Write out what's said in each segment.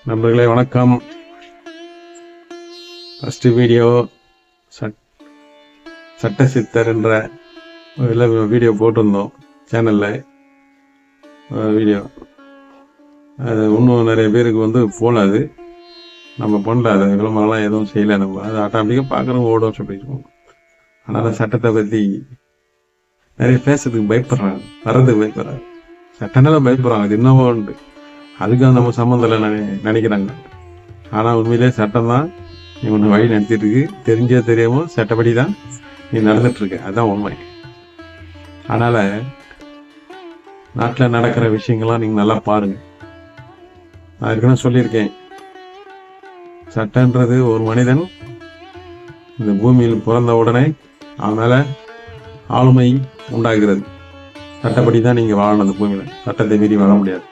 நண்பர்களே வணக்கம். First video சட்ட சித்தர் என்ற வீடியோ போட்டிருந்தோம் சேனலில். வீடியோ அது இன்னும் நிறைய பேருக்கு போகல. அது நம்ம பண்ணல, அது விளம்பரம்லாம் எதுவும் செய்யலை. நம்ம அது ஆட்டோமேட்டிக்காக பார்க்குறவங்க ஓடும் சொல்லியிருக்கோம். அதனால் சட்டத்தை பற்றி நிறைய பேசுறதுக்கு பயப்படுறாங்க, வர்றதுக்கு பயப்படுறாங்க. சட்டனால பயப்படுறாங்க, அது என்னவோ உண்டு, அதுக்காக நம்ம சம்மந்தம் இல்லை நினைக்கிறாங்க. ஆனால் உண்மையிலே சட்டம் தான் நீ ஒன்று வழி நடத்திட்டு இருக்கு. தெரிஞ்சே தெரியாமல் சட்டப்படி தான் நீ நடந்துட்டுருக்க, அதுதான் உண்மை. அதனால் நாட்டில் நடக்கிற விஷயங்கள்லாம் நீங்கள் நல்லா பாருங்கள். நான் ஏற்கனவே சொல்லியிருக்கேன், சட்டன்றது ஒரு மனிதன் இந்த பூமியில் பிறந்த உடனே அவன் மேலே ஆளுமை உண்டாகிறது. சட்டப்படி தான் நீங்கள் வாழணும் அந்த பூமியில், சட்டத்தை மீறி வாழ முடியாது.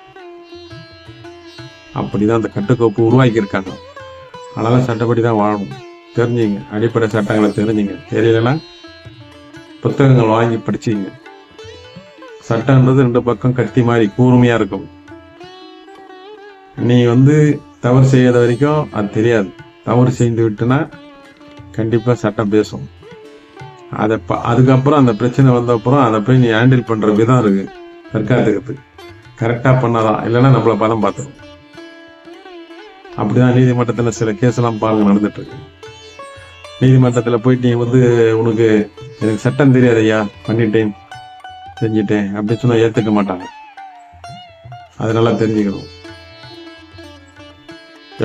அப்படிதான் அந்த கட்டுக்கோப்பு உருவாக்கியிருக்காங்க. அதனால சட்டப்படி தான் வாழணும். தெரிஞ்சுங்க, அடிப்படை சட்டங்களை தெரிஞ்சுங்க. தெரியலன்னா புத்தகங்கள் வாங்கி படிச்சுங்க. சட்டம்ன்றது ரெண்டு பக்கம் கத்தி மாதிரி கூர்மையா இருக்கும். நீ தவறு செய்யாத வரைக்கும் அது தெரியாது. தவறு செய்து விட்டுனா கண்டிப்பா சட்டம் பேசும். அதுக்கப்புறம் அந்த பிரச்சனை வந்த அப்புறம் அதை போய் நீ ஹேண்டில் பண்ற விதம் இருக்கு. தற்காத்துக்கிறதுக்கு கரெக்டா பண்ணாதான், இல்லைன்னா நம்மள பதம் பார்த்துரும். அப்படிதான் நீதிமன்றத்தில் சில கேஸ் எல்லாம் பாருங்க நடந்துட்டு இருக்கு. நீதிமன்றத்தில் போயிட்டு நீ உனக்கு எனக்கு சட்டம் தெரியாது ஐயா, பண்ணிட்டேன் செஞ்சிட்டேன் அப்படின்னு சொன்னா ஏத்துக்க மாட்டாங்க. அதனால தெரிஞ்சுக்கணும்.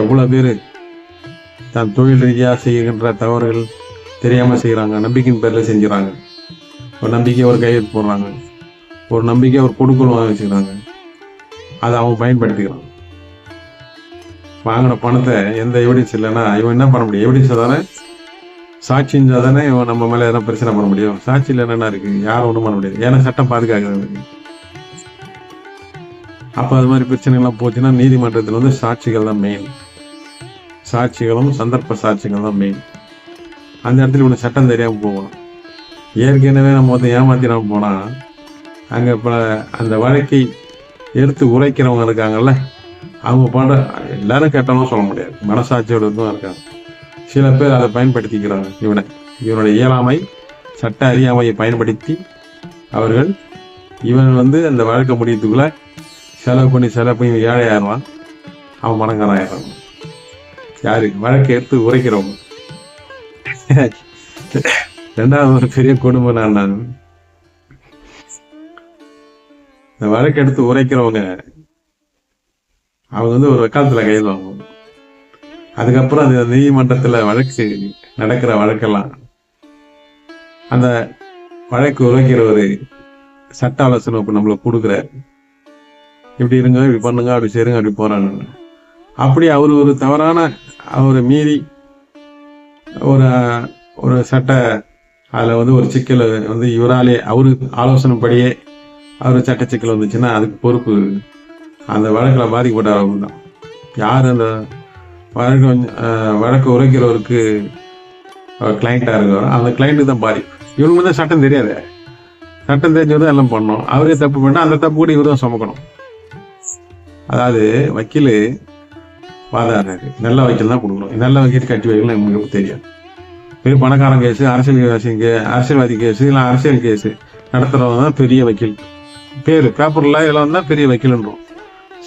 எவ்வளவு பேரு தான் தொழில் ரீதியா செய்கின்ற தவறுகள் தெரியாம செய்யறாங்க, நம்பிக்கையின் பேர்ல செஞ்சுறாங்க. ஒரு நம்பிக்கை ஒரு கையெழுத்து போடுறாங்க, ஒரு நம்பிக்கை ஒரு கொடுக்கல் வாங்க வச்சுக்கிறாங்க. அதை அவன் பயன்படுத்திக்கிறான். வாங்கின பணத்தை எந்த எவிடன்ஸ் இல்லைன்னா இவன் என்ன பண்ண முடியும்? எவிடன்ஸ் தானே, சாட்சி இருந்தால் தானே இவன் நம்ம மேலே எதனா பிரச்சனை பண்ண முடியும். சாட்சி இல்லைன்னா என்ன இருக்கு? யாரும் ஒன்றும் பண்ண முடியாது. ஏன்னா சட்டம் பாதுகாக்கிறது. அப்போ அது மாதிரி பிரச்சனைகள்லாம் போச்சுன்னா நீதிமன்றத்தில் சாட்சிகள் தான் மெயின். சாட்சிகளும் சந்தர்ப்ப சாட்சிகள் தான் மெயின். அந்த இடத்துல இவனுக்கு சட்டம் தெரியாமல் போகணும். ஏற்கனவே நம்ம ஏமாத்தினாம போனால் அங்கே இப்போ அந்த வழக்கை எடுத்து உரைக்கிறவங்க இருக்காங்கல்ல, அவங்க பண்ற எல்லாரும் கேட்டாலும் சொல்ல முடியாது, மனசாட்சியோட தான் இருக்காங்க. சில பேர் அதை பயன்படுத்திக்கிறாங்க. இவனுடைய இயலாமை, சட்ட அறியாமையை பயன்படுத்தி அவர்கள் இவன் அந்த வழக்க முடியத்துக்குள்ள செலவு பண்ணி ஏழை ஆயிடுவான், அவன் பணக்காரன் ஆயிடுறான். யாரு? வழக்கை எடுத்து உரைக்கிறவங்க. ரெண்டாவது ஒரு பெரிய கொடுமை நான் இந்த வழக்கு எடுத்து உரைக்கிறவங்க அவங்க ஒரு வக்காலத்தில் கைது வாங்குவாங்க. அதுக்கப்புறம் அந்த நீதிமன்றத்தில் வழக்கு நடக்கிற வழக்கெல்லாம் அந்த வழக்கு உரைக்கிற ஒரு சட்ட ஆலோசனை நம்மளுக்கு கொடுக்குறாரு. இப்படி இருங்க, இப்படி பண்ணுங்க, அப்படி செய்யுங்க, அப்படி போறான்னு. அப்படி அவர் ஒரு தவறான அவரை மீறி ஒரு சட்ட அதில் ஒரு சிக்கல் இவராலே அவரு ஆலோசனை படியே அவர் சட்ட சிக்கல் வந்துச்சுன்னா அதுக்கு பொறுப்பு அந்த வழக்கில் பாதிக்கப்பட்டவங்க தான். யார் அந்த வழக்கு உரைக்கிறவருக்கு கிளைண்ட்டாக இருக்கிறோம், அந்த கிளைண்ட்டுக்கு தான் பாதிப்பு. இவனுக்கு சட்டம் தெரியாது. சட்டம் தெரிஞ்சது எல்லாம் பண்ணணும். அவரே தப்பு பண்ணால் அந்த தப்பு கூட இவர் தான் சுமக்கணும். அதாவது வக்கீல் வாதாடுறாரு, நல்ல வக்கீல் தான் கொடுக்கணும். நல்ல வக்கீல் கட்டி வைக்கலாம் நமக்கு தெரியாது. பெரிய பணக்காரன் கேஸு, அரசியல்வாதி கேஸு, இல்லை அரசியல் கேஸு நடத்துறவங்க தான் பெரிய வக்கீல். பேர் பேப்பர்ல இதெல்லாம் தான் பெரிய வக்கீல்ன்றோம்.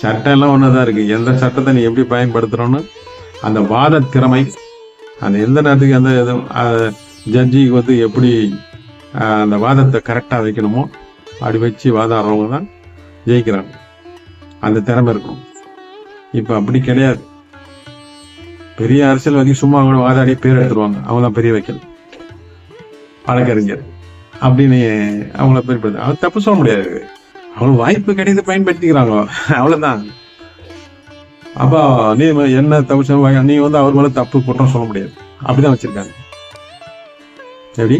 சட்டம் எல்லாம் ஒன்றுதான் இருக்கு. எந்த சட்டத்தை நீ எப்படி பயன்படுத்துறோன்னு அந்த வாத திறமை, அந்த எந்த நேரத்துக்கு அந்த ஜட்ஜிக்கு எப்படி அந்த வாதத்தை கரெக்டாக வைக்கணுமோ அப்படி வச்சு வாதாடுறவங்க தான் ஜெயிக்கிறாங்க. அந்த திறமை இருக்கணும். இப்போ அப்படி கிடையாது. பெரிய அரசியல்வாதி சும்மா கூட வாதாடி பேர் எடுத்துருவாங்க, அவங்க தான் பெரிய வக்கீல், வழக்கறிஞர் அப்படின்னு அவங்கள பயன்படுத்த. அவங்க தப்பு சொல்ல முடியாது. அவங்களுக்கு வாய்ப்பு கிடையாது, பயன்படுத்திக்கிறாங்க, அவ்வளவுதான். அப்போ நீ என்ன தப்பு நீ அவர் மேல தப்பு குற்றம் சொல்ல முடியாது. அப்படிதான் வச்சிருக்காங்க. எப்படி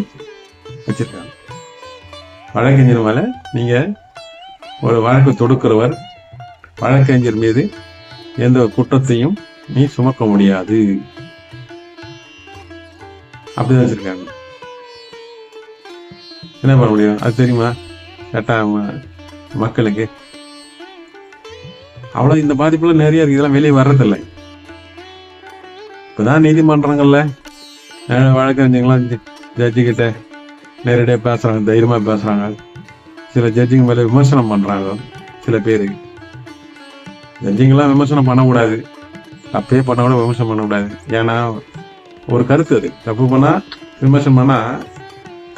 வச்சிருக்காங்க? வழக்கறிஞர் மேல நீங்க ஒரு வழக்கு தொடுக்கிறவர், வழக்கறிஞர் மீது எந்த குற்றத்தையும் நீ சுமக்க முடியாது. அப்படிதான் வச்சிருக்காங்க. என்ன பண்ண முடியும்? அது தெரியுமா சட்ட மக்களுக்கு? அவ்வளோ இந்த பாதிப்புலாம் நிறைய இருக்குது. இதெல்லாம் வெளியே வர்றதில்லை. இப்போதான் நீதிமன்றங்கள்ல வழக்கறிஞங்களாம் ஜட்ஜிக்கிட்ட நேரடியாக பேசுகிறாங்க, தைரியமாக பேசுகிறாங்க. சில ஜட்ஜிங்க மேலே விமர்சனம் பண்ணுறாங்க. சில பேர் ஜட்ஜிங்கெல்லாம் விமர்சனம் பண்ணக்கூடாது, தப்பே பண்ண கூட விமர்சனம் பண்ணக்கூடாது. ஏன்னா ஒரு கருத்து, அது தப்பு பண்ணால் விமர்சனம் பண்ணால்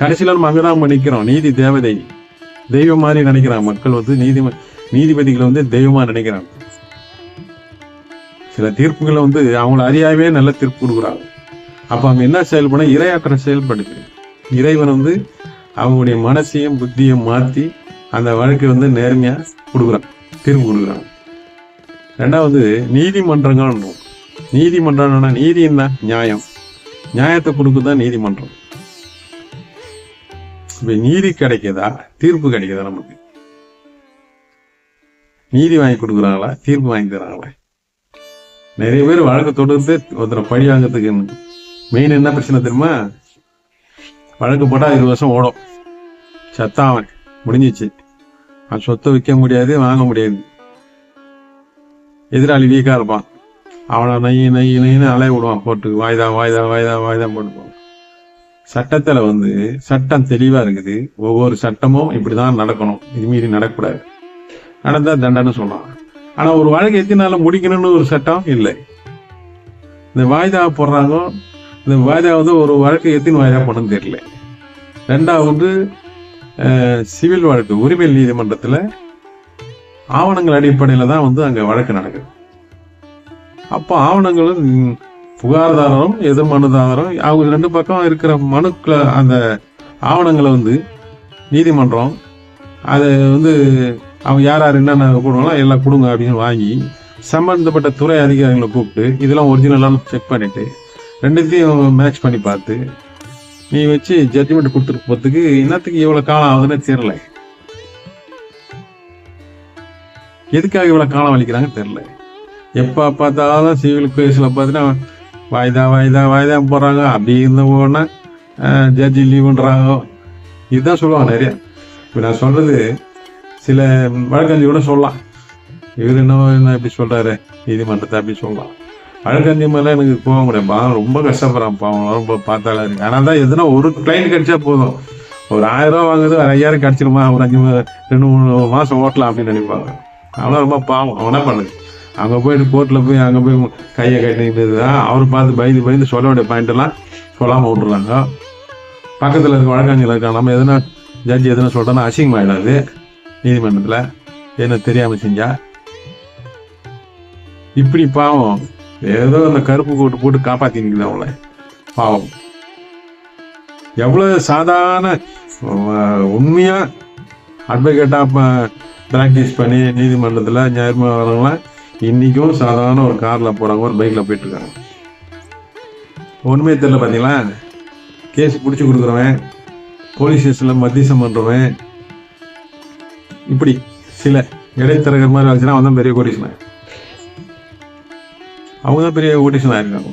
கடைசியில் நம்ம அங்கே தான் நம்ம நிற்கிறோம். நீதி தேவதை, தெய்வம் மாதிரி நினைக்கிறாங்க மக்கள். நீதிபதிகளை தெய்வமாக நினைக்கிறாங்க. சில தீர்ப்புகளை அவங்கள அறியாவே நல்ல தீர்ப்பு கொடுக்குறாங்க. அப்போ அவங்க என்ன செயல்பட, இறையாற்ற செயல்படுது. இறைவன் அவங்களுடைய மனசையும் புத்தியும் மாற்றி அந்த வழக்கு நேர்மையாக கொடுக்குறான், தீர்ப்பு கொடுக்குறாங்க. ரெண்டாவது நீதிமன்றங்கள். நீதிமன்றம்னா நீதி என்ன? நியாயம். நியாயத்தை கொடுக்குதான் நீதிமன்றம். இப்ப நீதி கிடைக்குதா, தீர்ப்பு கிடைக்குதா? நமக்கு நீதி வாங்கி கொடுக்குறாங்களா, தீர்ப்பு வாங்கி தராங்களா? நிறைய பேர் வழக்கு தொடர்ந்து ஒருத்தரை பழி வாங்கிறதுக்கு மெயின் என்ன பிரச்சனை தெரியுமா? வழக்கு போட்டால் 20 வருஷம் ஓடும், சத்தாவன் முடிஞ்சிச்சு, அவன் சொத்தை விற்க முடியாது, வாங்க முடியாது. எதிராளி வீக்கா இருப்பான், அவனை நைன்னு அலைய விடுவான், போட்டு வாய்தா வாய்தா வாய்தா வாய்தா போட்டுப்பான். சட்டத்துல சட்டம் தெளிவா இருக்குது. ஒவ்வொரு சட்டமும் இப்படிதான் நடக்கணும், இது மீறி நடக்கக்கூடாது, நடந்தா தண்டனை சொல்லலாம். ஆனா ஒரு வழக்கு எத்தனை நாள் முடிக்கணும்னு ஒரு சட்டம் இல்லை. இந்த வாய்தா போடுறாங்க. இந்த வாய்தா ஒரு வழக்கு எத்தனை வாய்தா போடணும்னு தெரியல. ரெண்டாவது சிவில் வழக்கு, உரிமையல் நீதிமன்றத்துல ஆவணங்கள் அடிப்படையில தான் அங்க வழக்கு நடக்குது. அப்போ ஆவணங்களும் புகார்தாரரும் எதிர் மனுதாரரும் அவங்க 2 பக்கம் இருக்கிற மனுக்களை, அந்த ஆவணங்களை நீதிமன்றம் அதை அவங்க யார் யார் என்னென்ன கொடுங்களோ எல்லாம் கொடுங்க அப்படின்னு வாங்கி சம்பந்தப்பட்ட துறை அதிகாரிகளை கூப்பிட்டு இதெல்லாம் ஒரிஜினலான செக் பண்ணிட்டு 2த்தையும் மேட்ச் பண்ணி பார்த்து நீ வச்சு ஜட்ஜ்மெண்ட் கொடுத்துட்டு போறதுக்கு என்னத்துக்கு இவ்வளவு காலம் ஆகுதுன்னு தெரியல. எதுக்காக இவ்வளவு காலம் வலிக்கிறாங்க தெரியல. எப்ப பார்த்தாலும் சிவில் கேஸ்ல பார்த்தீங்கன்னா வாய்தா வாய்தா வாய்தா போடுறாங்க. அப்படி இருந்த போனா ஜட்ஜி லீவுன்றாங்க. இதுதான் சொல்லுவாங்க நிறைய. இப்போ நான் சொல்றது சில வழக்கறிஞி கூட சொல்லலாம், இவர் என்ன இப்படி சொல்றாரு நீதிமன்றத்தை அப்படி சொல்லலாம். வழக்கறிஞி மேல எனக்கு போக முடியாது, ரொம்ப கஷ்டப்படுறான் பாவம், ரொம்ப பார்த்தாலும் இருக்கு. ஆனால் தான் எதுனா ஒரு கிளைண்ட் கிடைச்சா போதும், ஒரு 1000 ரூபா வாங்குது, ஒரு 5000 கிடைச்சிருமா, ஒரு 2-3 மாசம் ஓட்டலாம் அப்படின்னு நினைப்பாங்க. அவனா ரொம்ப பாவம். அவன் என்ன பண்ணுது, அங்கே போயிட்டு கோர்ட்டில் போய் அங்கே போய் கையை கட்டிக்கிட்டு தான் அவர் பார்த்து பயந்து சொல்ல வேண்டிய பாயிண்ட் எல்லாம் சொல்லாமல் விட்டுறாங்க. பக்கத்தில் இருக்க வழக்கறிஞர்கள் இருக்காங்க, நம்ம எதுனா ஜட்ஜி எதுனா சொல்கிறோன்னா அசிங்கமாயிடாது நீதிமன்றத்தில், என்ன தெரியாமல் செஞ்சா. இப்படி பாவம் ஏதோ அந்த கருப்பு கோட்டு போட்டு காப்பாத்தினுக்குது அவங்கள. பாவம் எவ்வளவு சாதாரண உண்மையா அட்வொகேட்டா பிராக்டிஸ் பண்ணி நீதிமன்றத்தில் நியாயமா வரவங்களாம் இன்னைக்கும் சாதாரண ஒரு கார்ல போறாங்க, ஒரு பைக்ல போயிட்டு இருக்காங்க. ஒண்ணுமே தெரியல. பாத்தீங்களா, கேஸ் பிடிச்சி கொடுக்குறவன், போலீஸ் ஸ்டேஷன்ல மத்தியசம் பண்றவன், இப்படி சில இடைத்தரகர் மாதிரி வச்சுன்னா அவன் தான் பெரிய கோடீஸ்வரன். அவங்க தான் பெரிய கோடீஸ்வரன் ஆயிருக்காங்க.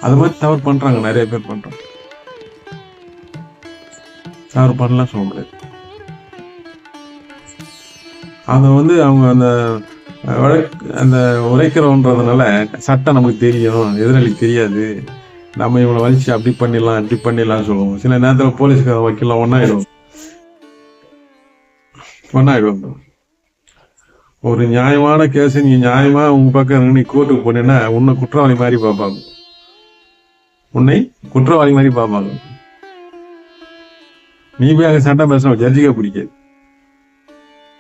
அது மாதிரி தவறு பண்றாங்க, நிறைய பேர் பண்றாங்க. தவறு பண்ணலாம் சொல்ல முடியாது. அதை அவங்க அந்த அந்த உரைக்கிறோன்றதுனால சட்டம் நமக்கு தெரியும், எதிராளிக்கு தெரியாது. நம்ம இவனை வலிச்சு அப்படி பண்ணிடலாம் இப்படி பண்ணிடலாம் சொல்லுவோம். சில நேரத்தில் போலீஸ்கார வைக்கலாம் ஒன்னாயிடும். ஒரு நியாயமான கேஸ் நீ நியாயமா உங்க பக்கம் நீ கோர்ட்டுக்கு போனேன்னா உன்னை குற்றவாளி மாதிரி பார்ப்பாங்க, உன்னை குற்றவாளி மாதிரி பார்ப்பாங்க. நீ போய் அங்க சட்டம் பேச ஜட்ஜிக்கே பிடிக்காது.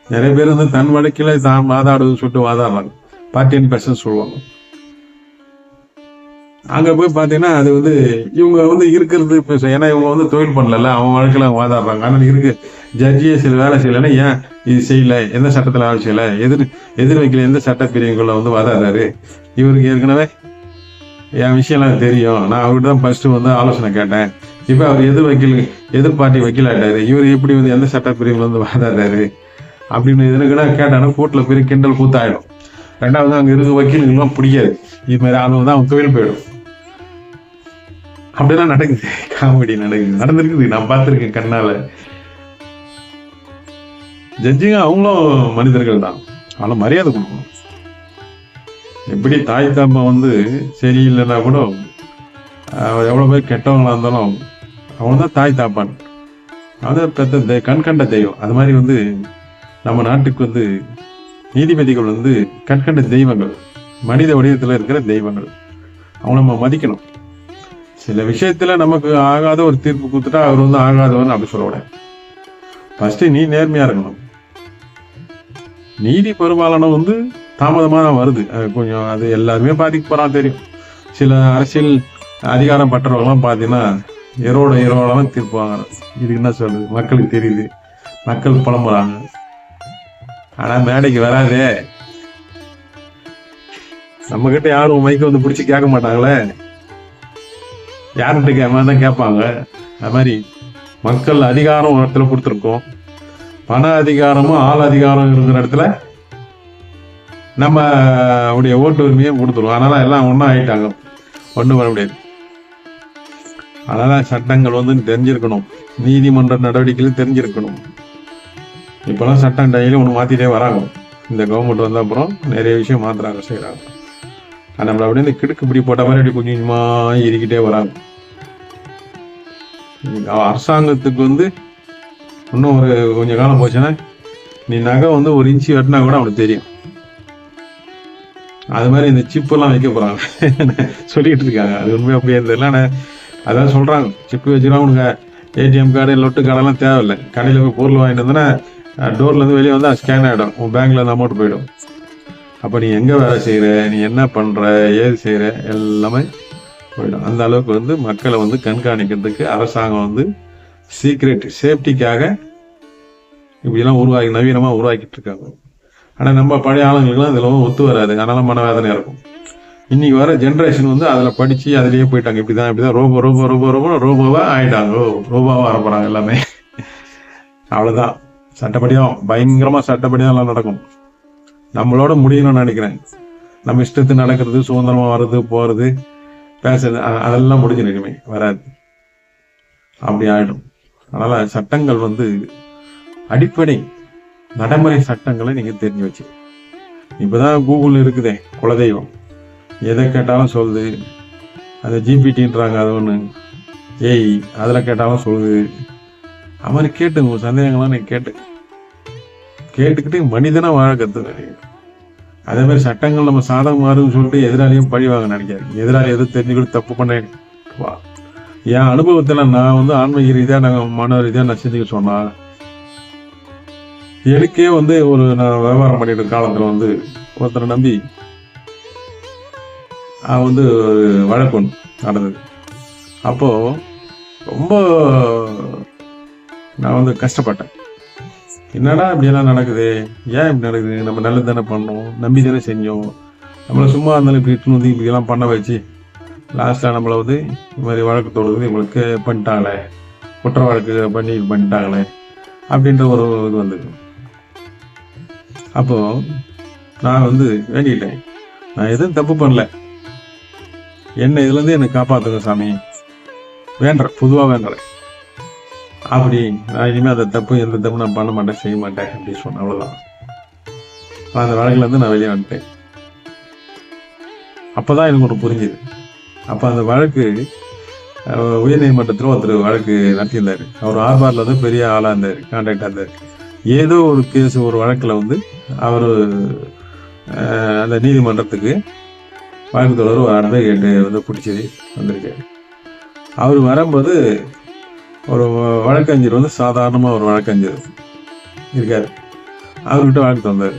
நிறைய பேர் தன் வழக்கில தான் வாதாடுன்னு சொல்லிட்டு வாதாடுறாங்க, பார்ட்டியன் பெர்சன் சொல்லுவாங்க. அங்க போய் பாத்தீங்கன்னா அது இவங்க இருக்கிறது, ஏன்னா இவங்க தொழில் பண்ணல, அவங்க வழக்கில் அவங்க வாதாடுறாங்க. ஆனால் இருக்கு ஜட்ஜியே சில வேலை செய்யலைன்னா ஏன் இது செய்யல, எந்த சட்டத்துல வேலை செய்யல, எதிர் வைக்கல, எந்த சட்ட பிரிவுகளை வாதாடுறாரு. இவருக்கு ஏற்கனவே என் விஷயம்லாம் தெரியும், நான் அவர்கிட்ட தான் ஃபர்ஸ்ட் ஆலோசனை கேட்டேன். இப்ப அவர் எதிர்பார்ட்டி வக்கீல் ஆயிட்டாரு, இவர் எப்படி எந்த சட்ட பிரிவுல வாதாடுறாரு அப்படின்னு எதுனா கேட்டானா கோர்ட்ல போய் கிண்டல் கூத்தாயிடும். ரெண்டாவது அங்க இருக்க வக்கீலுக்கெல்லாம் பிடிக்காது, இது மாதிரி ஆளுங்க தான் அவன் தொழில் போயிடும். அப்படிலாம் நடக்குது, காமெடி நடக்குது, நடந்திருக்குது, நான் பார்த்துருக்கேன் கண்ணால. ஜட்ஜிங்க அவங்களும் மனிதர்கள் தான், ஆனால் மரியாதை கொடுக்கணும். எப்படி தாய் தம்மை வந்து சரியில்லைன்னா கூட எவ்வளோ பேர் கெட்டவங்களா இருந்தாலும் அவன் தான் தாய் தாப்பான், அவன் பெத்த கண்கண்ட தெய்வம். அது மாதிரி வந்து நம்ம நாட்டுக்கு வந்து நீதிபதிகள் வந்து கண்கண்ட தெய்வங்கள், மனித வடிவத்தில் இருக்கிற தெய்வங்கள். அவங்கள நம்ம மதிக்கணும். சில விஷயத்துல நமக்கு ஆகாத ஒரு தீர்ப்பு கொடுத்துட்டா அவர் வந்து ஆகாதவன் அப்படி சொல்லக்கூடாது. ஃபர்ஸ்ட் நீ நேர்மையா இருக்கணும். நீதி பெரும்பாலான வந்து தாமதமாக தான் வருது, கொஞ்சம் அது எல்லாருமே பாதிக்க போறான் தெரியும். சில அரசியல் அதிகாரம் பற்றவங்களாம் பார்த்தீங்கன்னா இரவோட தீர்ப்பு வாங்குறாங்க. இதுக்கு என்ன சொல்றது, மக்களுக்கு தெரியுது, மக்கள் புலம்புறாங்க. ஆனா மேடைக்கு வராதே, நம்ம கிட்ட யாரும் மைக்க வந்து பிடிச்சி கேட்க மாட்டாங்களே, யார்கிட்ட தான் கேட்பாங்க. அது மாதிரி மக்கள் அதிகாரம் ஒரு இடத்துல கொடுத்துருக்கோம், பண அதிகாரமும் ஆள் அதிகாரம் இருக்கிற இடத்துல நம்ம உடைய ஓட்டு உரிமையும் கொடுத்துருவோம். அதனால எல்லாம் ஒன்றும் ஆயிட்டாங்க, ஒன்றும் வர முடியாது. அதனால சட்டங்கள் வந்து தெரிஞ்சிருக்கணும், நீதிமன்ற நடவடிக்கைகள் தெரிஞ்சிருக்கணும். இப்பெல்லாம் சட்டம் டெய்லியும் ஒன்று மாத்திட்டே வராங்க. இந்த கவர்மெண்ட் வந்த அப்புறம் நிறைய விஷயம் மாத்துறாங்க, செய்யறாங்க. நம்மள அப்படியே இந்த கிடுக்கு பிடி போட்ட மாதிரி அப்படி கொஞ்சம் கொஞ்சமா ஏறிக்கிட்டே வராங்க. அரசாங்கத்துக்கு வந்து இன்னும் ஒரு கொஞ்சம் காலம் போச்சுன்னா நீ நகை வந்து ஒரு இன்ச்சு வெட்டினா கூட அவனுக்கு தெரியும். அது மாதிரி இந்த சிப்பெல்லாம் வைக்க போறாங்க சொல்லிட்டு இருக்காங்க. அது உண்மையாக அப்படியே இருந்ததுல அதான் சொல்றாங்க, சிப்பு வச்சுக்கலாம் உனக்கு ஏடிஎம் கார்டு லொட்டு கார்டெல்லாம் தேவையில்லை. கடையில் போய் பொருள் வாங்கிட்டு வந்தோன்னா டோர்ல இருந்து வெளியே வந்து ஸ்கேன் ஆகிடும், உன் பேங்க்ல இருந்து அமௌண்ட் போயிடும். அப்போ நீ எங்கே வேலை செய்கிற, நீ என்ன பண்ணுற, ஏது செய்கிற எல்லாமே போயிடும். அந்த அளவுக்கு வந்து மக்களை வந்து கண்காணிக்கிறதுக்கு அரசாங்கம் வந்து சீக்ரெட் சேஃப்டிக்காக இப்படிலாம் நவீனமாக உருவாக்கிட்டு இருக்காங்க. ஆனால் நம்ம பழைய ஆளுங்களுக்குலாம் இதெல்லாம் ஒத்து வராது, அதனால மனவேதனை இருக்கும். இன்னைக்கு வர ஜென்ரேஷன் வந்து அதில் படித்து அதிலேயே போயிட்டாங்க. இப்படிதான் ரோபோவா ஆயிட்டாங்க, ரோபோவா வரப்போறாங்க எல்லாமே. அவ்வளோதான், சட்டப்படிதான் பயங்கரமா சட்டப்படிதான் எல்லாம் நடக்கும். நம்மளோட முடியணும்னு நினைக்கிறேன். நம்ம இஷ்டத்துக்கு நடக்கிறது, சுதந்திரமா வர்றது போறது பேசுறது அதெல்லாம் முடிஞ்சு நினைக்குமே வராது, அப்படி ஆயிடும். அதனால சட்டங்கள் வந்து அடிப்படை நடைமுறை சட்டங்களை நீங்க தெரிஞ்சு வச்சு. இப்பதான் கூகுள் இருக்குதே குலதெய்வம், எதை கேட்டாலும் சொல்லுது. அது ஜிபிடின்றாங்க, அது ஒண்ணு ஏய் அதுல கேட்டாலும் சொல்லுது. அவனை கேட்டு உங்க சந்தேகங்கள்லாம் நீங்க கேட்டுக்கிட்டு மனிதனா வாழ கத்துக்க. அதே மாதிரி சட்டங்கள் நம்ம சாதகம் மாறுன்னு சொல்லிட்டு எதிராளியும் பழி வாங்க நினைக்காது. எதிராளி எதுவும் தெரிஞ்சுக்கிட்டு தப்பு பண்ணேன் வா. என் அனுபவத்துல நான் வந்து ஆன்மீக ரீதியா மன ரீதியா நான் செஞ்சுக்க சொன்னா, எனக்கே வந்து நான் வியாபாரம் பண்ணிட்டு காலத்துல வந்து ஒருத்தரை நம்பி வந்து வழக்கு ஒன்று நடந்தது. அப்போ ரொம்ப நான் வந்து கஷ்டப்பட்டேன். என்னடா இப்படியெல்லாம் நடக்குது, ஏன் இப்படி நடக்குது, நம்ம நல்லது தானே பண்ணோம், நம்பி தானே செஞ்சோம், நம்மளை சும்மா இருந்தாலும் இப்படி இட்டுன்னு வந்து இப்படியெல்லாம் பண்ண வச்சு லாஸ்ட்டாக நம்மளை வந்து இது மாதிரி வழக்கு தொடுது, இவங்களுக்கு பண்ணிட்டாங்களே, குற்ற வழக்கு பண்ணிட்டாங்களே அப்படின்ற ஒரு இது வந்தது. அப்போ நான் வந்து வேண்டிக்கிட்டேன், நான் எதுவும் தப்பு பண்ணல, என்ன இதுலேருந்து என்னை காப்பாற்றுங்க சாமி வேண்டுறேன், பொதுவாக வேண்டுறேன். அப்படி நான் இனிமேல் அந்த தப்பு எந்த தப்பு நான் பண்ண மாட்டேன், செய்ய மாட்டேன் அப்படின்னு சொன்னேன். அவ்வளோதான். அந்த வழக்குலேருந்து நான் வெளியே வந்துட்டேன். அப்போதான் எனக்கு ஒன்று புரிஞ்சுது. அப்போ அந்த வழக்கு உயர்நீதிமன்றத்தில் ஒருத்தர் வழக்கு நடத்தியிருந்தார். அவர் ஆர்பாரில் வந்து பெரிய ஆளாக இருந்தார், கான்ட்ராக்டாக இருந்தார். ஏதோ ஒரு கேஸ் ஒரு வழக்கில் வந்து அவர் அந்த நீதிமன்றத்துக்கு வழக்கு தொடர் ஒரு அட்வொகேட்டு வந்து பிடிச்சி வந்திருக்காரு. அவர் வரும்போது ஒரு வழக்கறிஞர் வந்து சாதாரணமாக ஒரு வழக்கறிஞர் இருக்கார், அவர்கிட்ட வழக்கு வந்தார்.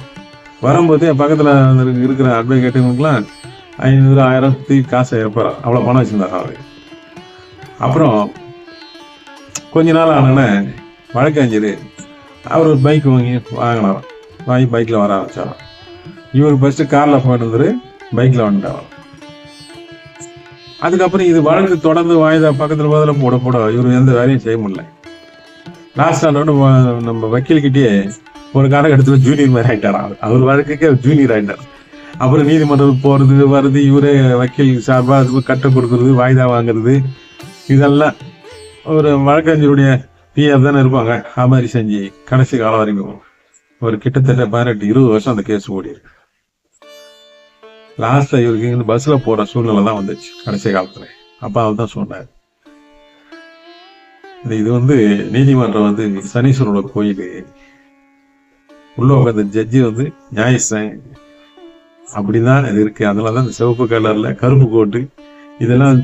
வரும்போது என் பக்கத்தில் இருக்கிற அட்வொகேட்டுங்களுக்குலாம் 500 1000 காசை இருப்பார், அவ்வளோ பணம் வச்சுருந்தார் அவர். அப்புறம் கொஞ்ச நாள் ஆனோன்னே வழக்கறிஞர் அவர் ஒரு பைக் வாங்கினார், வாங்கி பைக்கில் வர ஆரம்பிச்சார். இவர் ஃபஸ்ட்டு காரில் போயிட்டு வந்துரு, பைக்கில் வந்துட்டார். அதுக்கப்புறம் இது வழக்கு தொடர்ந்து வாய்தா பக்கத்தில் பதில் போட இவர் எந்த வேலையும் செய்ய முடியல. லாஸ்ட் ஆனோட நம்ம வக்கீல்கிட்டயே ஒரு காலகட்டத்தில் ஜூனியர் மாதிரி ஆகிட்டார். அவர் வழக்குக்கே ஜூனியர் ஆகிட்டார். அப்புறம் நீதிமன்றத்துக்கு போகிறது வருது, இவரே வக்கீல் சார்பாக அது கட்ட கொடுக்கறது, வாய்தா வாங்குறது, இதெல்லாம் ஒரு வழக்கறிஞருடைய பிஎஃப் தானே இருப்பாங்க, அது மாதிரி செஞ்சு கடைசி காலம் வரைக்கும் ஒரு கிட்டத்தட்ட 18-20 வருஷம் அந்த கேஸ் ஓடி இருக்கு. லாஸ்ட்ல இவருக்கு இங்க பஸ்ல போற சூழ்நிலை தான் வந்துச்சு கடைசி காலத்துல. அப்ப அவர் தான் சொன்னார், இது வந்து நீதிமன்றம் வந்து சனீஸ்வரோட கோயில், உள்ள உட்காந்த ஜட்ஜி வந்து நியாயசன் அப்படிதான் இது இருக்கு. அதனாலதான் இந்த சிவப்பு கலர்ல கருப்பு கோட்டு இதெல்லாம்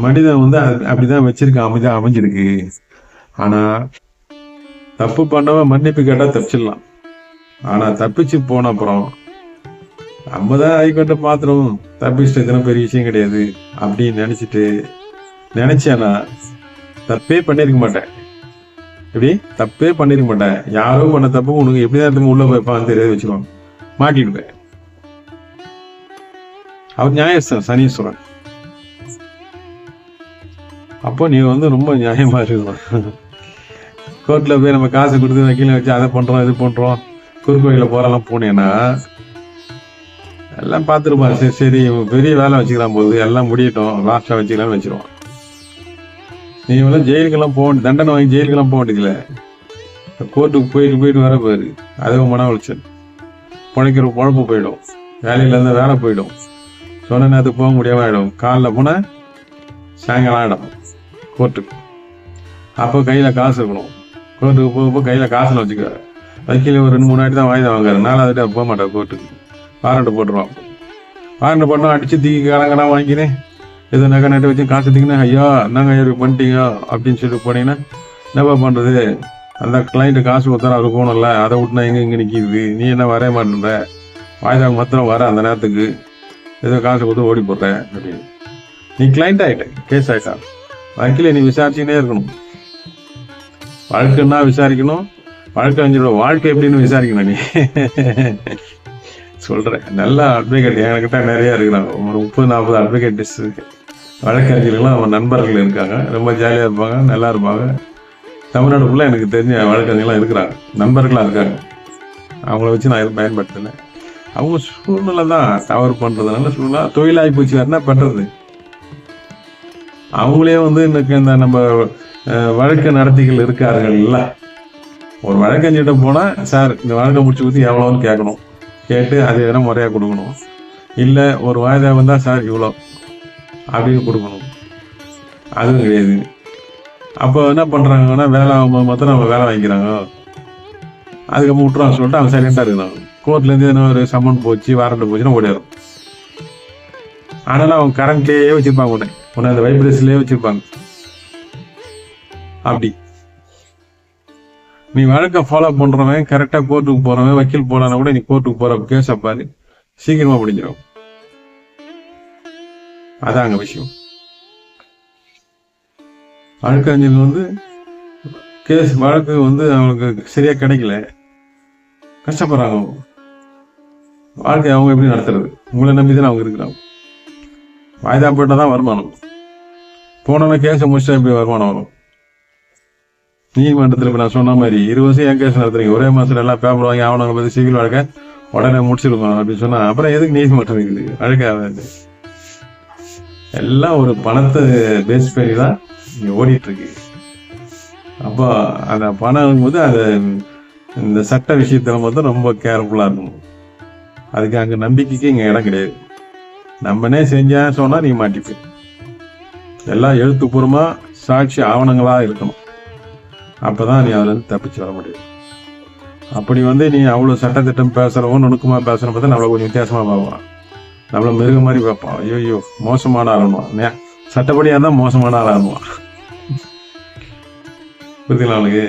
மனிதன் வந்து அப்படிதான் வச்சிருக்க அமைஞ்சிருக்கு. ஆனா தப்பு பண்ணவன் மன்னிப்பு கேட்டா தப்பிச்சிடலாம். ஆனா தப்பிச்சு போன அப்புறம் நம்ம தான் ஹைகோர்ட்டை பாத்துறோம், தப்பிச்சுட்டு இதெல்லாம் பெரிய விஷயம் கிடையாது அப்படின்னு நினைச்சேன்னா தப்பே பண்ணிருக்க மாட்டேன். எப்படி தப்பே பண்ணிருக்க மாட்டேன். யாரோ பண்ண தப்பு உனக்கு எப்படிதான் உள்ள போய்ப்பான்னு தெரியாது வச்சுக்கோங்க, மாட்டிடுவேன். அவர் நியாயஸ்தன் சனீஸ்வரன். அப்போ நீ வந்து ரொம்ப நியாயமா இருக்கணும். கோர்ட்ல போய் நம்ம காசு கொடுத்து வக்கீல வச்சு அதை பண்றோம் இது பண்றோம் குறுக்கோயில போறலாம் போனேன்னா எல்லாம் பார்த்துருப்பா. சரி சரி பெரிய வேலை வச்சுக்கலாம் போது எல்லாம் முடியட்டும் லாஸ்டா வச்சுக்கலாம்னு வச்சிருவான். நீ வந்து ஜெயிலுக்கெல்லாம் தண்டனை வாங்கி ஜெயிலுக்கெல்லாம் போக வேண்டியதில்ல, கோர்ட்டுக்கு போயிட்டு வர போயிரு. அதே மன உளைச்சல், பிழைக்கிற பொழப்பு போயிடும், வேலையில இருந்தா வேலை போயிடும், சொன்ன நேரத்துக்கு போக முடியாம ஆயிடும். காலில் போனா சாயங்காலம் ஆயிடும் கோர்ட்டுக்கு. அப்போ கையில காசு இருக்கணும். கோர்ட்டுக்கு போக கையில காசுல வச்சுக்காரு. வக்கீல ஒரு 2-3 நாட்டி தான் வாய்தா வாங்காரு. 4வது போக மாட்டார் கோர்ட்டுக்கு. வாரண்ட் போட்டுருவான். வாரண்ட் போட்டோம் அடிச்சு தீக்கி கடை வாங்கினேன் ஏதோ நகை நட்டு வச்சு காசு தீக்கினேன். ஐயா நாங்க பண்ணிட்டீங்க அப்படின்னு சொல்லிட்டு போனீங்கன்னா என்னப்பா பண்றது? அந்த கிளைண்ட்டு காசு கொடுத்தாரு அவரு போகணும்ல, அதை விட்டுனா எங்க நிற்கிது? நீ என்ன வரைய மாட்டேன்ற? வாய்தாங்க மாத்திரம் வர அந்த நேரத்துக்கு ஏதோ காசு கொடுத்து ஓடி போடுற அப்படின்னு. நீ கிளைண்ட் ஆயிட்ட, கேஸ் ஆயிட்டா. வக்கீல நீ விசாரிச்சுக்கிட்டே இருக்கணும். வழக்குன்னா விசாரிக்கணும், வழக்கறிஞரோட வாழ்க்கை எப்படின்னு விசாரிக்கணும். நீ சொல்றேன், நல்ல அட்வொகேட் என்கிட்ட நிறைய இருக்கிறாங்க. ஒரு 30-40 அட்வொகேட்ஸ் வழக்கறிஞர்கள்லாம் நம்ம நண்பர்கள் இருக்காங்க. ரொம்ப ஜாலியா இருப்பாங்க, நல்லா இருப்பாங்க. தமிழ்நாடு ஃபுல்லாக எனக்கு தெரிஞ்ச வழக்கறிஞர்கள்லாம் இருக்கிறாங்க, நண்பர்களாக இருக்காங்க. அவங்கள வச்சு நான் எதுவும் பயன்படுத்தலை. அவங்க சூழ்நிலை தான் தவறு பண்றதுனால சூழ்நிலை தொழிலாகி போச்சு. என்ன பண்றது? அவங்களே வந்து இன்னைக்கு இந்த நம்ம வழக்கு நடத்திகள் இருக்காருங்கள்ல, ஒரு வழக்கறிஞர்கிட்ட போனா சார் இந்த வழக்கை முடிச்சு ஊற்றி எவ்வளோன்னு கேட்கணும், கேட்டு அது எதனா முறையாக கொடுக்கணும். இல்லை ஒரு வாய்தா வந்தால் சார் இவ்வளோ அப்படின்னு கொடுக்கணும், அதுவும் கிடையாது. அப்போ என்ன பண்ணுறாங்கன்னா வேலை மொத்தம் நம்ம வேலை வாங்கிக்கிறாங்க, அதுக்கப்புறம் விட்டுறான்னு சொல்லிட்டு அவங்க சைலண்டாக இருக்கிறாங்க. கோர்ட்லேருந்து என்ன ஒரு சம்மன் போச்சு வாரண்ட் போச்சுன்னா ஓடிடும். ஆனாலும் அவங்க கரண்ட்லேயே வச்சுருப்பாங்க, உன்னை அந்த வைப்ரேஷன்லேயே வச்சுருப்பாங்க. அப்படி நீ வழக்கை ஃபாலோ பண்றவன் கரெக்டாக கோர்ட்டுக்கு போறவன் வக்கீல் போறானா கூட நீ கோர்ட்டுக்கு போற கேஸை பாரு, சீக்கிரமா முடிஞ்சிடும். அதான் அங்க விஷயம். வழக்கறிஞர்கள் வந்து கேஸ் வழக்கு வந்து அவங்களுக்கு சரியா கிடைக்கல, கஷ்டப்படுறாங்க. வாழ்க்கை அவங்க எப்படி நடத்துறது? உங்களை நம்பிதான் அவங்க இருக்கிறாங்க. வாய்தா போட்டாதான் வருமானம். போனோன்னா கேஸை முடிச்சா எப்படி வருமானம் வரும்? நீதிமன்றத்தில் இப்போ நான் சொன்ன மாதிரி 20 வருஷம் என் கேஸ் நடத்துறீங்க, ஒரே மாசத்துல எல்லாம் பேப்பர் வாங்கி ஆவணங்களை பற்றி சிவில் வழக்க உடனே முடிச்சிருக்கோம் அப்படின்னு சொன்னா அப்புறம் எதுக்கு நீதிமன்றம் இருக்குது? வழக்காகாது. எல்லாம் ஒரு பணத்தை பேஸ் பண்ணி தான் இங்க ஓடிட்டு இருக்கு. அப்போ அந்த பணம் போது அது இந்த சட்ட விஷயத்துல மட்டும் ரொம்ப கேர்ஃபுல்லா இருக்கணும். அதுக்கு அங்க நம்பிக்கைக்கு இங்க இடம் கிடையாது. நம்மனே செஞ்சா சொன்னா நீ மாட்டிப்ப. எல்லாம் எழுத்துப்பூர்வமா சாட்சி ஆவணங்களா இருக்கணும். அப்பதான் நீ அதுல இருந்து தப்பிச்சு வர முடியும். அப்படி வந்து நீ அவ்வளவு சட்டத்திட்டம் பேசுறவோ நுணுக்கமா பேசுற பார்த்தா நம்மள கொஞ்சம் வித்தியாசமா பார்ப்பான். நம்மள மிருக மாதிரி பார்ப்பான். ஐயோ மோசமான ஆரம்பம், சட்டப்படியா தான் மோசமான ஆரம்பம். புரியுதுங்களா அவனுக்கு?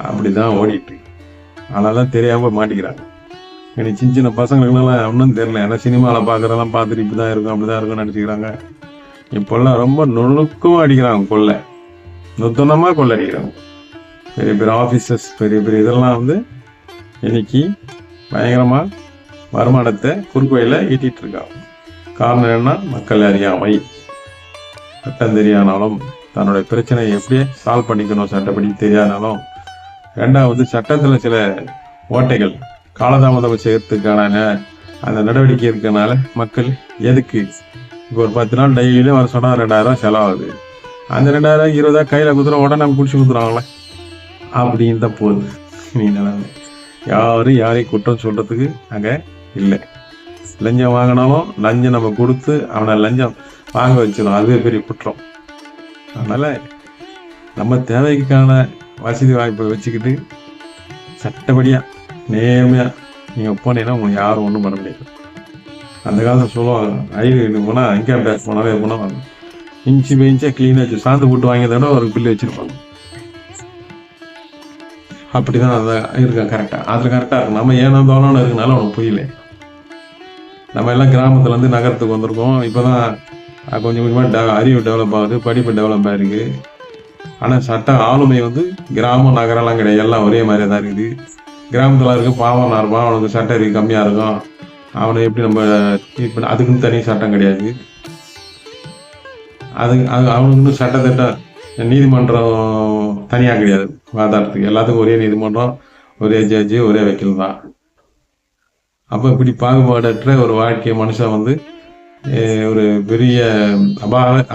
அப்படிதான் ஓடிட்டு அதனாலதான் தெரியாம மாட்டிக்கிறாங்க. எனக்கு சின்ன சின்ன பசங்களுக்குலாம் ஒன்றும் தெரியல. ஏன்னா சினிமாவில் பார்க்குறதெல்லாம் பார்த்துட்டு இப்படிதான் இருக்கும் அப்படிதான் இருக்கும்னு நினச்சிக்கிறாங்க. இப்போல்லாம் ரொம்ப நுணுக்கமாக அடிக்கிறாங்க, கொள்ளை நுத்தனமாக கொள்ளை அடிக்கிறாங்க. பெரிய பெரிய ஆஃபீஸர்ஸ் பெரிய பெரிய இதெல்லாம் வந்து இன்னைக்கு பயங்கரமாக வருமானத்தை குறுக்கோயில ஈட்டிட்டு இருக்காங்க. காரணம் என்ன? மக்கள் அறியாமை. சட்டம் தெரியாதனாலும் தன்னுடைய பிரச்சனையை எப்படியே சால்வ் பண்ணிக்கணும் சட்டப்படி தெரியாதனாலும், ரெண்டாவது சட்டத்தில் சில ஓட்டைகள் காலதாமதம் செய்யறதுக்கான அந்த நடவடிக்கை இருக்கனால மக்கள் எதுக்கு இப்போ ஒரு 10 நாள் டெய்லியும் வர சொன்னா 2000 செலவாகுது. அந்த 2000 20 கையில குத்துறோம், உடனே நம்ம குடிச்சு குத்துறாங்களே அப்படின்னு தான் போகுது. நீ நிலைமை யாரும் யாரையும் குற்றம் சொல்றதுக்கு அங்கே இல்லை. லஞ்சம் வாங்கினாலும் லஞ்சம் நம்ம கொடுத்து அவனை லஞ்சம் வாங்க வச்சிடும், அதுவே பெரிய குற்றம். அதனால நம்ம தேவைக்கான வசதி வாய்ப்பை வச்சுக்கிட்டு சட்டப்படியாக நேர்மையாக நீங்கள் போனீங்கன்னா உங்களுக்கு யாரும் ஒன்றும் பண்ண முடியாது. அந்த காலத்தில் சொல்லுவாங்க, ஐடி போனால் இன்கம் டேக்ஸ் போனாலே போனால் இன்ச்சு பை இன்ச்சாக க்ளீனாக வச்சு சாந்து போட்டு வாங்கியதோட ஒரு பில்லு வச்சுருப்பாங்க. அப்படி தான் அதை இருக்கேன் கரெக்டாக. அதில் கரெக்டாக இருக்கும். நம்ம ஏனோ தோணுன்னு இருக்குனால அவனுக்கு புரியல. நம்ம எல்லாம் கிராமத்துலேருந்து நகரத்துக்கு வந்திருக்கோம். இப்போ தான் கொஞ்சம் கொஞ்சமாக அறிவு டெவலப் ஆகுது, படிப்பு டெவலப் ஆகிருக்கு. ஆனால் சட்ட ஆளுமை வந்து கிராமம் நகரெல்லாம் கிடையாது, எல்லாம் ஒரே மாதிரியே தான் இருக்குது. கிராமத்தில் இருக்க பாவனாக இருப்பான், அவனுக்கு சட்ட அறிவு கம்மியாக இருக்கும். அவனை எப்படி நம்ம இப்போ அதுக்குன்னு தனி சட்டம் கிடையாது. அவனுக்கு இன்னும் சட்டத்திட்டம் நீதிமன்றம் தனியாக கிடையாது வாதாடுறதுக்கு. எல்லாத்துக்கும் ஒரே நீதிமன்றம், ஒரே ஜட்ஜி, ஒரே வக்கீல் தான். அப்போ இப்படி பாகுபாடற்ற ஒரு வாழ்க்கையை மனுஷன் வந்து ஒரு பெரிய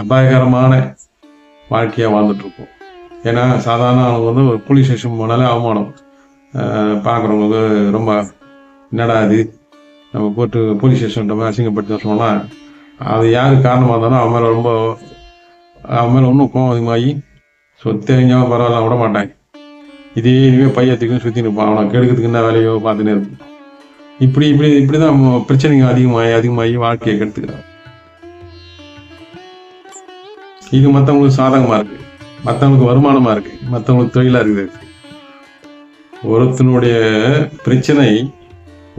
அபாயகரமான வாழ்க்கையாக வாழ்ந்துட்டுருக்கோம். ஏன்னா சாதாரண அவங்க வந்து ஒரு போலீஸ் ஸ்டேஷன் போனாலே அவமானம். பார்க்குறவங்களுக்கு ரொம்ப என்னடா அது நம்ம போட்டு போலீஸ் ஸ்டேஷன் அசிங்கப்படுத்த சொன்னால் அது யார் காரணமாக இருந்தாலும் அவன் மேலே இன்னும் கோவம் அதிகமாகி சொத்தறிஞ்சாலும் பரவாயில்ல விட மாட்டாங்க. இதே இனிமேல் பையத்துக்குன்னு சுற்றி நிற்பான், அவனை கெடுக்கிறதுக்கு என்ன வேலையோ பார்த்துன்னு இருக்கும். இப்படி தான் பிரச்சனைங்க அதிகமாகி வாழ்க்கையை கெடுத்துக்கிறாங்க. இது மற்றவங்களுக்கு சாதகமாக இருக்கு, மற்றவங்களுக்கு வருமானமாக இருக்கு, மற்றவங்களுக்கு தொழிலாக இருக்குது. ஒருத்தனுடைய பிரச்சனை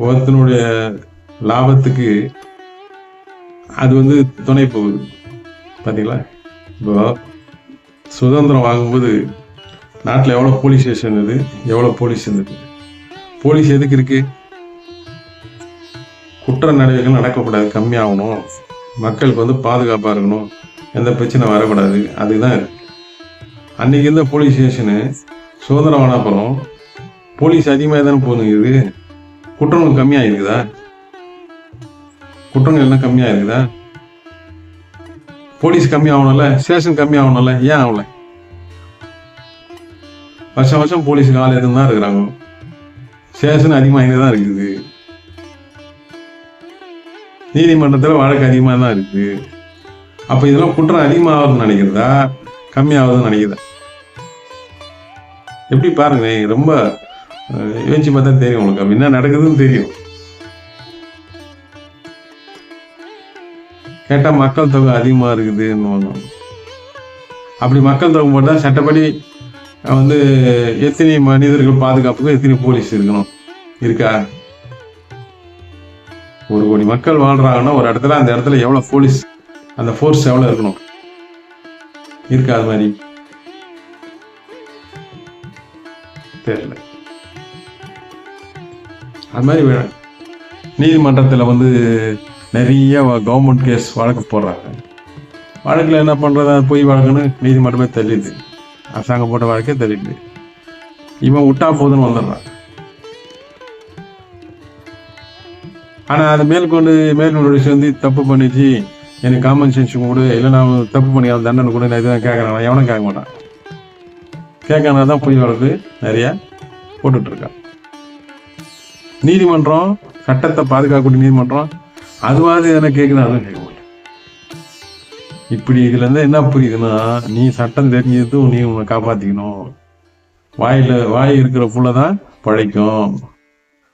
ஒருத்தனுடைய லாபத்துக்கு அது வந்து துணை போகுது. பார்த்தீங்களா, இப்போ சுதந்திரம் வாங்கும்போது நாட்டில் எவ்வளோ போலீஸ் ஸ்டேஷன் இருந்தது, எவ்வளோ போலீஸ் இருந்தது. போலீஸ் எதுக்கு இருக்கு? குற்ற நடவடிக்கைகள் நடக்கக்கூடாது, கம்மியாகணும், மக்களுக்கு வந்து பாதுகாப்பாக இருக்கணும், எந்த பிரச்சனை வரக்கூடாது, அதுதான் இருக்கு. அன்னைக்கு இருந்த போலீஸ் ஸ்டேஷனு சுதந்திரம் ஆன அப்புறம் போலீஸ் அதிகமாக தானே போகுது. குற்றங்கள் கம்மியாக இருக்குதா? குற்றங்கள் எல்லாம் கம்மியாக இருக்குதா? போலீஸ் கம்மியாகணும்ல, ஸ்டேஷன் கம்மியாகணும்ல, ஏன் ஆகல? வருஷம் போலீஸுக்கு ஆள் எதுவும் தான் இருக்கிறாங்க, ஸ்டேஷன் அதிகமாக தான் இருக்குது. நீதிமன்றத்தில் வழக்கு அதிகமாக தான் இருக்குது. அப்போ இதெல்லாம் குற்றம் அதிகமாகுதுன்னு நினைக்கிறதா கம்மியாகுதுன்னு நினைக்கிறதா? எப்படி பாருங்க, ரொம்ப யோசிச்சு பார்த்தா தெரியும் உங்களுக்கு. அப்படி என்ன நடக்குதுன்னு தெரியும். கேட்டால் மக்கள் தொகை அதிகமாக இருக்குதுன்னு. அப்படி மக்கள் தொகை போட்டால் சட்டப்படி வந்து எத்தனை மனிதர்கள் பாதுகாப்புக்கு எத்தனை போலீஸ் இருக்கணும்? இருக்கா? 1 கோடி மக்கள் வாழ்றாங்கன்னா ஒரு இடத்துல அந்த இடத்துல எவ்வளோ போலீஸ், அந்த ஃபோர்ஸ் எவ்வளோ இருக்கணும்? இருக்கா? அது மாதிரி தெரியல. அது மாதிரி நீதிமன்றத்தில் வந்து நிறைய கவர்மெண்ட் கேஸ் வழக்கு போடுறாங்க. வழக்கில் என்ன பண்ணுறது, பொய் வழக்குன்னு நீதிமன்றமே தள்ளிடுது, அரசாங்கம் போட்ட வழக்கே தள்ளிடுது. இவன் விட்டா போதுன்னு வந்துடுறான். ஆனால் அதை மேல்முறை வந்து தப்பு பண்ணிச்சு, எனக்கு காமன் சென்ஸ் கொடு, இல்லை நான் தப்பு பண்ணி அந்த தண்டனை கூட நான் இதுதான் கேட்குறேன், எவனும் கேட்க மாட்டான். கேட்கறதுனால தான் பொய் வழக்கு நிறையா போட்டுட்ருக்கான். நீதிமன்றம், சட்டத்தை பாதுகாக்கக்கூடிய நீதிமன்றம், அதுவாது எதனா கேட்குதா? அதுவும் கேட்க மாட்டேன். இப்படி இதுலேருந்து என்ன புரியுதுன்னா, நீ சட்டம் தெரிஞ்சதும் நீ உன்னை காப்பாற்றிக்கணும், வாய் இருக்கிற புள்ள தான் பழைக்கும்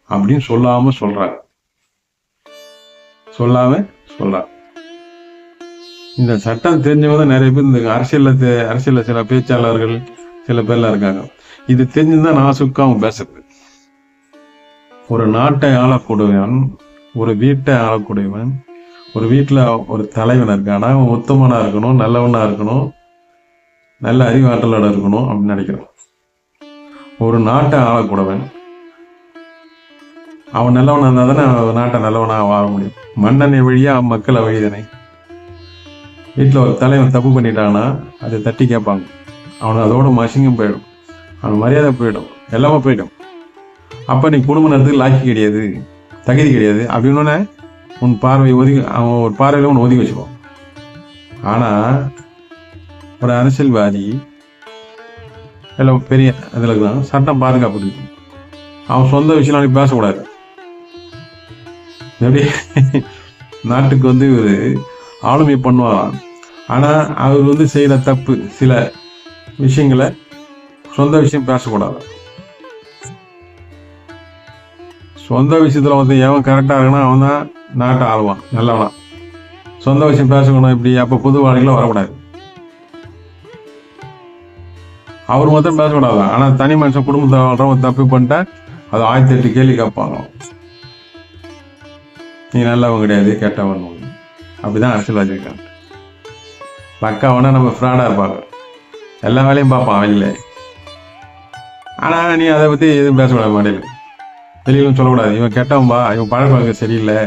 அப்படின்னு சொல்லாம சொல்றாங்க. இந்த சட்டம் தெரிஞ்சவங்க தான் நிறைய பேர் இந்த அரசியல்ல சில பேச்சாளர்கள் சில பேர்லாம் இருக்காங்க. இது தெரிஞ்சுதான் நான் சுக்காம பேசுறது. ஒரு நாட்டை ஆளக்கூடியவன், ஒரு வீட்டை ஆளக்கூடியவன், ஒரு வீட்டில் ஒரு தலைவன் இருக்கானா, அவன் உத்தமனா இருக்கணும், நல்லவனா இருக்கணும், நல்ல அறிவாற்றலோட இருக்கணும் அப்படின்னு நினைக்கிறோம். ஒரு நாட்டை ஆளக்கூடியவன் அவன் நல்லவனா இருந்தால் தானே நாட்டை நல்லவனா வாழ முடியும். மன்னனை வழியா மக்களை வழிதானே. வீட்டில் ஒரு தலைவன் தப்பு பண்ணிட்டான்னா அதை தட்டி கேட்பாங்க. அவனுக்கு அதோட மசிங்கம் போயிடும், அவன் மரியாதை போயிடும், எல்லாமே போயிடும். அப்போ நீ குடும்ப நேரத்துக்கு லாக்கி கிடையாது, தகுதி கிடையாது அப்படின்னு உன் பார்வை அவன் ஒரு பார்வையில் ஒன்று ஒதுக்கி வச்சுக்குவான். ஆனால் ஒரு அரசியல்வாதி எல்லாம் பெரிய இதில் தான் சட்டம் பாதுகாப்பு இருக்கு. அவன் சொந்த விஷயம் நாளைக்கு பேசக்கூடாது. எப்படி நாட்டுக்கு வந்து இவர் ஆளுமை பண்ணுவாராம். ஆனால் அவர் வந்து செய்கிற தப்பு சில விஷயங்களை சொந்த விஷயம் பேசக்கூடாது. சொந்த விஷயத்தில் வந்து எவன் கரெக்டாக இருக்குன்னா அவன் தான் நாட்டை ஆளுவான், நல்லவனா. சொந்த விஷயம் பேசணும் இப்படி. அப்போ புது வாழ்க்கையில் வரக்கூடாது. அவர் மொத்தம் பேசக்கூடாது. ஆனால் தனி மனுஷன் குடும்பத்தை வாழ்றவன் தப்பு பண்ணிட்டா அது 1008 கேள்வி கேட்பாங்க. நீ நல்லவன் கிடையாது, கெட்டவன். அப்படிதான் அரசியல்வாதி இருக்காங்க. பக்காவனா நம்ம ஃப்ராடாக இருப்பாங்க, எல்லா வேலையும் பார்ப்பான் அவங்கள. ஆனால் நீ அதை பற்றி எதுவும் பேசக்கூடாது. மாடையில் வெளியிலும் சொல்லக்கூடாது, இவன் கெட்டவன்பா, இவன் பழக்கவழக்கம் சரியில்லை.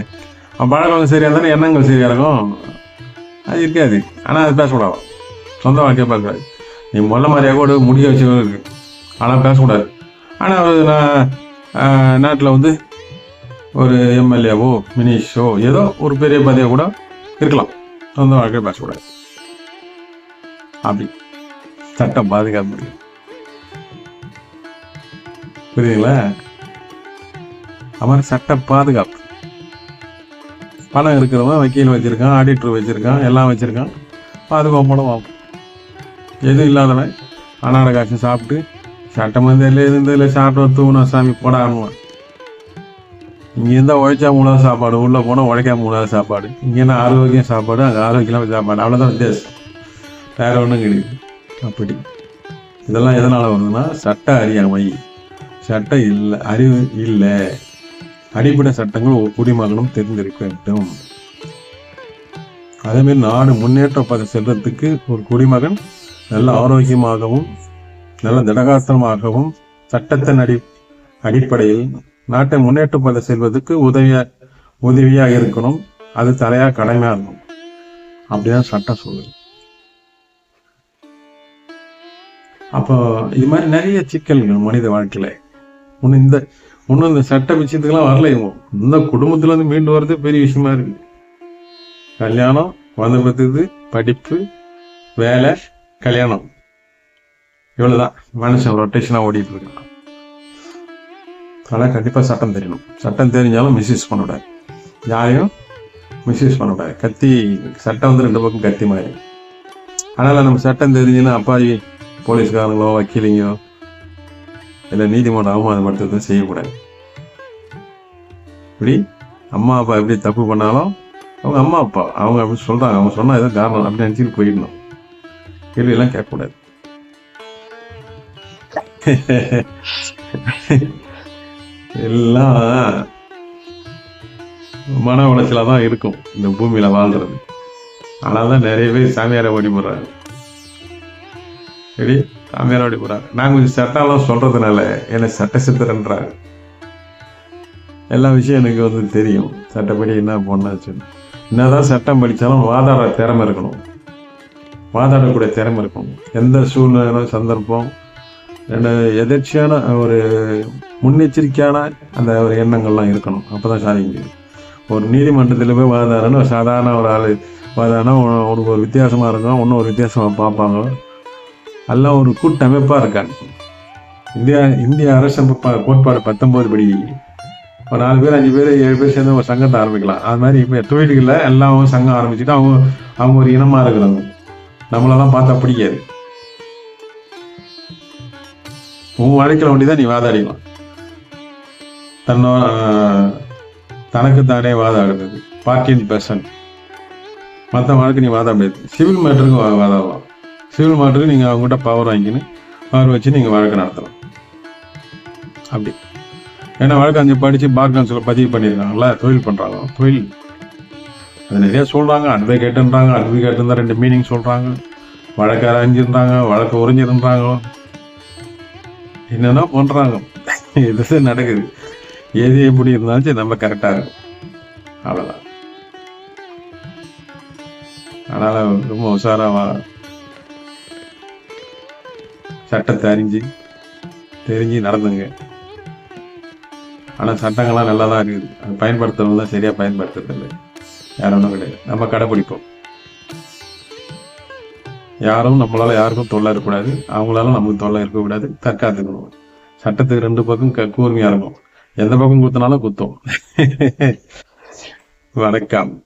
அவன் பழக்கவழக்கம் சரியாக இருந்தாலும் எண்ணங்கள் சரியாக இருக்கும், அது இருக்காது. ஆனால் அது பேசக்கூடாது, சொந்த வாழ்க்கையை பேசக்கூடாது. நீ மொல்ல மாதிரியாக கூட முடிய வச்சு இருக்கு, ஆனால் பேசக்கூடாது. ஆனால் நான் நாட்டில் வந்து ஒரு எம்எல்ஏவோ மினிஸ்டரோ ஏதோ ஒரு பெரிய பதவியோ கூட இருக்கலாம், சொந்த வாழ்க்கையை பேசக்கூடாது. அப்படி சட்டம் பாதுகாப்பு. புரியுதுங்களா? அவன் சட்ட பாதுகாப்பு. பணம் இருக்கிறவன் வக்கீல் வச்சிருக்கான், ஆடிட்டர் வச்சிருக்கான், எல்லாம் வச்சிருக்கான், பாதுகாப்போட வாங்கும். எதுவும் இல்லாதவன் அன்னாட காசு சாப்பிட்டு சட்டம் வந்ததில் இருந்ததில் சாப்பிட்டு தூணா சாமி போட ஆடுவான். இங்கே இருந்தால் உழைச்சா 3வது சாப்பாடு, உள்ளே போனால் உழைக்காம 3வது சாப்பாடு. இங்கேனா ஆரோக்கியம் சாப்பாடு, அங்கே ஆரோக்கியமாக சாப்பாடு. அவ்வளோதான் வித்தியாசம், வேற ஒன்றும் கிடையாது. அப்படி இதெல்லாம் எதனால் வருதுன்னா சட்ட அறியாமை, சட்டம் இல்லை, அறிவு இல்லை. அடிப்படை சட்டங்கள் ஒரு குடிமகனும் தெரிந்திருக்க வேண்டும். அதேமாரி நாடு முன்னேற்ற செல்றதுக்கு ஒரு குடிமகன் நல்ல ஆரோக்கியமாகவும் நல்ல திடகாத்திரமாகவும் சட்டத்தின் அடிப்படையில் நாட்டை முன்னேற்ற செல்வதற்கு உதவியாக இருக்கணும். அது தலையா கடமையா இருக்கணும். அப்படிதான் சட்டம் சொல்லுது. அப்போ இது மாதிரி நிறைய சிக்கல்கள் மனித வாழ்க்கையில ஒன்னும் இந்த சட்ட விஷயத்துக்கெல்லாம் வரல. இந்த குடும்பத்துல இருந்து மீண்டு வர்றது பெரிய விஷயமா இருக்கு. கல்யாணம், குழந்தை பெற்றது, படிப்பு, வேலை, கல்யாணம், இவ்வளவுதான் மனுஷன் ரொட்டேஷனா ஓடிட்டு இருக்கான். ஆனால் கண்டிப்பா சட்டம் தெரியணும். சட்டம் தெரிஞ்சாலும் மிஸ்யூஸ் பண்ணக்கூடாது, யாரையும் மிஸ்யூஸ் பண்ணக்கூடாது. கத்தி சட்டம் வந்து 2 பக்கம் கத்தி மாதிரி. அதனால நம்ம சட்டம் தெரிஞ்சுன்னா அப்பாவி போலீஸ்காரங்களோ வக்கீலிங்கோ இல்லை நீதிமன்ற அவமானப்படுத்துறதும் செய்யக்கூடாது. இப்படி அம்மா அப்பா எப்படி தப்பு பண்ணாலும் அவங்க அம்மா அப்பா அவங்க அப்படி சொல்றாங்க, அவங்க சொன்னா ஏதோ காரணம் அப்படி நினைச்சுட்டு போயிடணும். கேள்வியெல்லாம் கேட்கக்கூடாது. எல்லாம் மன உளைச்சலாக தான் இருக்கும் இந்த பூமியில வாழ்றது. ஆனால் தான் நிறைய பேர் சாமியாரை ஓடி போடுறாங்க. சரி, சாமியாரை ஓடி போடுறாங்க. நான் கொஞ்சம் சட்டம்லாம் சொல்றதுனால என்னை சட்ட சித்தரன்றாங்க. எல்லா விஷயம் எனக்கு வந்து தெரியும், சட்டப்படி என்ன பண்ணாச்சு. என்னதான் சட்டம் படித்தாலும் வாதாட திறமை இருக்கணும், வாதாடக்கூடிய திறமை இருக்கணும். எந்த சூழ்நிலை சந்தர்ப்பம் எதிர்ச்சியான ஒரு முன்னெச்சரிக்கையான அந்த ஒரு எண்ணங்கள்லாம் இருக்கணும். அப்போதான் சாதிக்க முடியும். ஒரு நீதிமன்றத்தில் போய் வாதாடணும், சாதாரண ஒரு ஆள் வாதாடினா உனக்கு ஒரு வித்தியாசமாக இருக்கும், இன்னும் ஒரு வித்தியாசமாக பார்ப்பாங்க. எல்லாம் ஒரு கூட்டமைப்பாக இருக்காங்க. இந்திய அரசமைப்பு கோட்பாடு 19 படி ஒரு 4 பேர் 5 பேர் 7 பேர் சேர்ந்து ஒரு சங்கத்தை ஆரம்பிக்கலாம். அது மாதிரி இப்போ தொழில்களில் எல்லாம் சங்கம் ஆரம்பிச்சுட்டு அவங்க ஒரு இனமாக இருக்கிறாங்க. நம்மளெல்லாம் பார்த்தா பிடிக்காது. உன் வாழ்க்கையில் வேண்டிதான் நீ வாதாடிக்கலாம். தனக்குத்தானே வாதாடுறது பார்ட்டின் பெர்சன். மற்ற வாழ்க்கை நீ வாதாட முடியாது. சிவில் மேட்டருக்கு வாதாடலாம். சிவில் மேட்டருக்கு நீங்கள் அவங்ககிட்ட பவர் வாங்கின்னு பவர் வச்சு நீங்கள் வழக்கு நடத்தலாம். அப்படி ஏன்னா வழக்கு 5 படித்து பார் கவுன்சில் பதிவு பண்ணியிருக்காங்களா, தொழில் பண்ணுறாங்க. தொழில் அது நிறைய சொல்கிறாங்க. அட்வொகேட்டுன்றாங்க, அட்வொகேட் இருந்தால் 2 மீனிங் சொல்கிறாங்க. வழக்கு அரைஞ்சிருந்தாங்க, வழக்கு உறிஞ்சிருந்தாங்க, என்னென்னா பண்ணுறாங்க. இது நடக்குது. எது எப்படி இருந்தாலும் சரி நம்ம கரெக்டாக இருக்கும், அவ்வளோதான். அதனால் ரொம்ப உஷாராக சட்டத்தை தெரிஞ்சு நடந்துங்க. ஆனால் சட்டங்கள்லாம் நல்லா தான் இருக்குது. அது பயன்படுத்துறது தான் சரியாக பயன்படுத்துறது வேற ஒன்றும் கிடையாது. நம்ம கடைப்பிடிப்போம். யாரும் நம்மளால யாருக்கும் தொல்லை இருக்கக்கூடாது, அவங்களால நமக்கு தொல்லை இருக்கக்கூடாது. தற்காத்துக்கணும். சட்டத்துக்கு ரெண்டு பக்கம் கூர்மையா இருக்கும். எந்த பக்கம் குத்தினாலும் குத்தும். வணக்கம்.